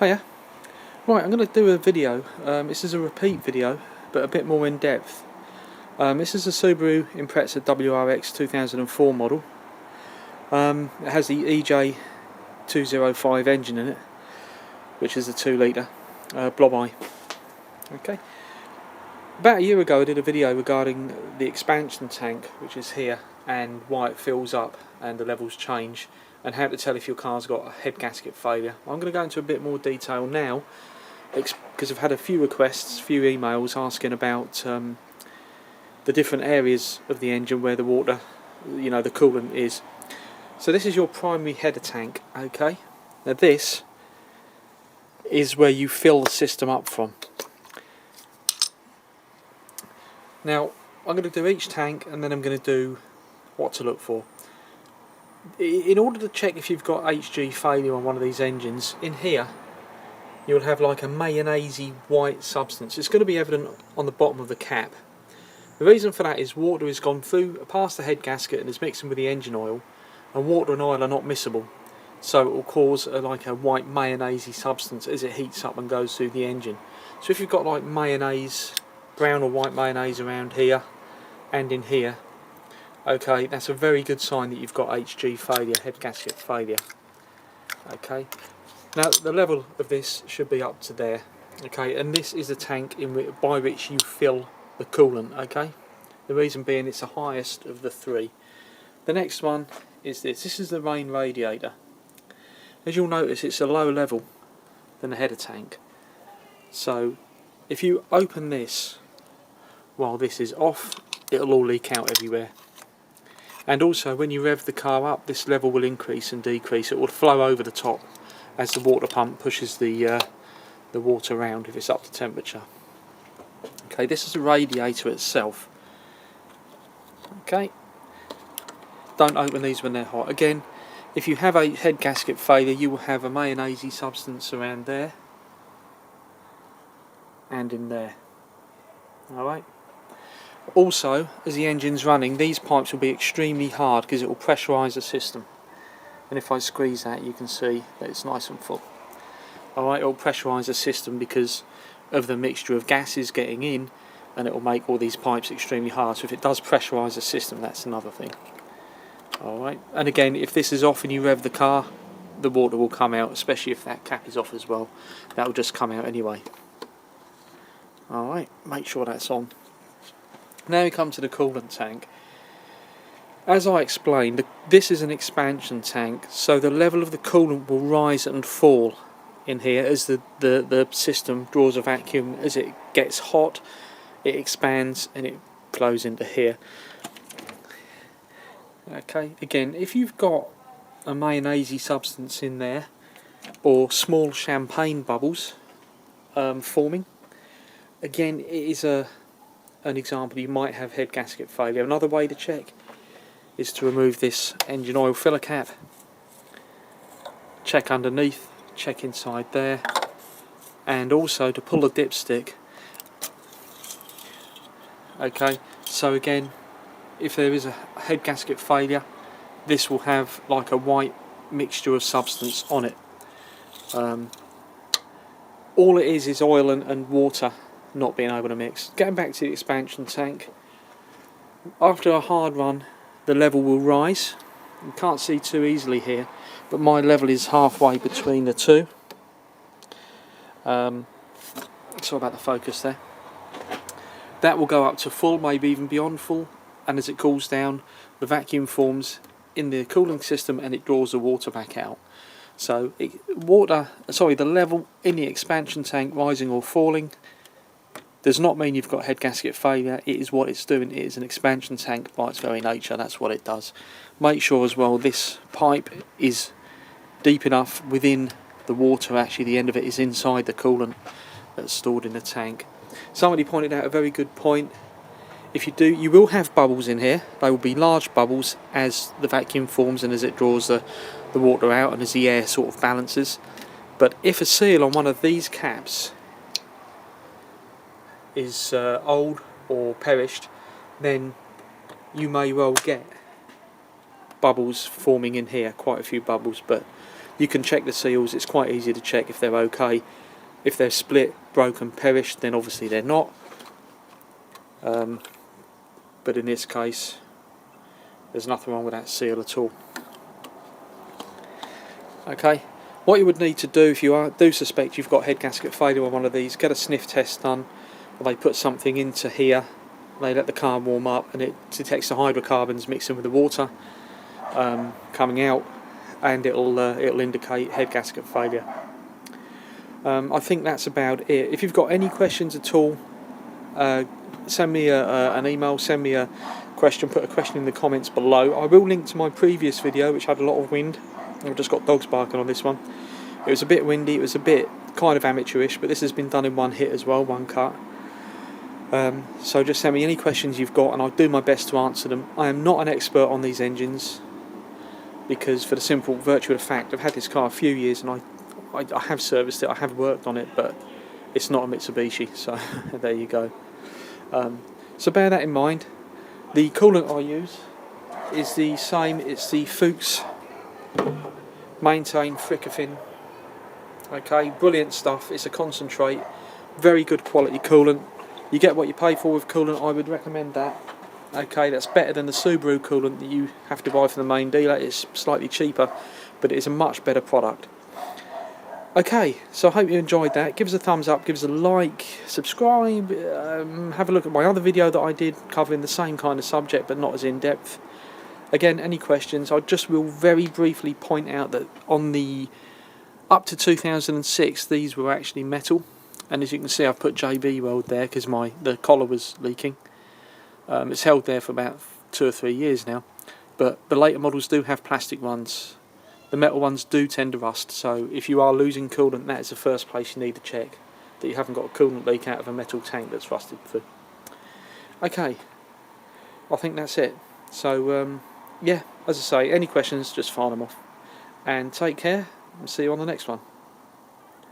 Hiya. Right, I'm going to do a video. This is a repeat video, but a bit more in depth. This is a Subaru Impreza WRX 2004 model. It has the EJ205 engine in it, which is a 2 litre blob-eye. Okay. About a year ago I did a video regarding the expansion tank, which is here, and why it fills up and the levels change, and how to tell if your car's got a head gasket failure. I'm going to go into a bit more detail now, because I've had a few requests, a few emails asking about the different areas of the engine where the water, the coolant is. So this is your primary header tank, okay? Now this is where you fill the system up from. Now I'm going to do each tank, and then I'm going to do what to look for. In order to check if you've got HG failure on one of these engines, in here you'll have like a mayonnaise-y white substance. It's going to be evident on the bottom of the cap. The reason for that is water has gone through past the head gasket and is mixing with the engine oil, and water and oil are not miscible, so it will cause like a white mayonnaise-y substance as it heats up and goes through the engine. So if you've got like mayonnaise, brown or white mayonnaise around here and in here, okay, that's a very good sign that you've got HG failure, head gasket failure. Okay, now the level of this should be up to there. Okay, and this is the tank by which you fill the coolant. Okay, the reason being it's the highest of the three. The next one is this. This is the main radiator. As you'll notice, it's a lower level than the header tank. So if you open this while this is off, it'll all leak out everywhere. And also when you rev the car up, this level will increase and decrease. It will flow over the top as the water pump pushes the water around if it's up to temperature. Okay, this is the radiator itself. Okay, don't open these when they're hot. Again, if you have a head gasket failure, you will have a mayonnaise-y substance around there and in there. Alright. Also, as the engine's running, these pipes will be extremely hard because it will pressurise the system. And if I squeeze that, you can see that it's nice and full. Alright, it will pressurise the system because of the mixture of gases getting in, and it will make all these pipes extremely hard. So if it does pressurise the system, that's another thing. Alright, and again, if this is off and you rev the car, the water will come out, especially if that cap is off as well. That will just come out anyway. Alright, make sure that's on. Now we come to the coolant tank. As I explained, this is an expansion tank, so the level of the coolant will rise and fall in here as the system draws a vacuum. As it gets hot, it expands and it flows into here. Okay, again, if you've got a mayonnaise-y substance in there, or small champagne bubbles forming, again, it is an example you might have head gasket failure. Another way to check is to remove this engine oil filler cap, check underneath, check inside there, and also to pull the dipstick. Okay, so again, if there is a head gasket failure, this will have like a white mixture of substance on it. All it is oil and water not being able to mix. Getting back to the expansion tank, after a hard run the level will rise. You can't see too easily here, but my level is halfway between the two. Sorry about the focus there. That will go up to full, maybe even beyond full, and as it cools down the vacuum forms in the cooling system and it draws the water back out. So the level in the expansion tank rising or falling does not mean you've got head gasket failure. It is what it's doing. It is an expansion tank by its very nature. That's what it does. Make sure as well this pipe is deep enough within the water. Actually, the end of it is inside the coolant that's stored in the tank. Somebody pointed out a very good point. If you do, you will have bubbles in here. They will be large bubbles as the vacuum forms and as it draws the water out and as the air sort of balances. But if a seal on one of these caps is old or perished, then you may well get bubbles forming in here, quite a few bubbles, but You can check the seals, it's quite easy to check if they're okay. If they're split, broken, perished, then obviously they're not. But in this case, there's nothing wrong with that seal at all. Okay, what you would need to do if you do suspect you've got head gasket failure on one of these, get a sniff test done, where they put something into here, they let the car warm up and it detects the hydrocarbons mixing with the water coming out, and it'll indicate head gasket failure. I think that's about it. If you've got any questions at all, send me an email, send me a question, put a question in the comments below. I will link to my previous video which had a lot of wind. I've just got dogs barking on this one. It was a bit windy, it was a bit kind of amateurish, but this has been done in one hit as well, one cut. So just send me any questions you've got and I'll do my best to answer them. I am not an expert on these engines, because for the simple virtue of the fact I've had this car a few years and I have serviced it, I have worked on it, but it's not a Mitsubishi, so there you go. So bear that in mind. The coolant I use is the same, it's the Fuchs Maintain Fricafin. Okay, brilliant stuff, it's a concentrate, very good quality coolant. You get what you pay for with coolant, I would recommend that. Okay, that's better than the Subaru coolant that you have to buy from the main dealer. It's slightly cheaper, but it is a much better product. Okay, so I hope you enjoyed that. Give us a thumbs up, give us a like, subscribe, have a look at my other video that I did covering the same kind of subject but not as in depth. Again, any questions, I just will very briefly point out that on the up to 2006 these were actually metal, and as you can see I've put JB Weld there because the collar was leaking. It's held there for about 2 or 3 years now, but the later models do have plastic ones. The metal ones do tend to rust, so if you are losing coolant, that is the first place you need to check, that you haven't got a coolant leak out of a metal tank that's rusted through. Okay, I think that's it. So yeah, as I say, any questions, just fire them off. And take care, and see you on the next one.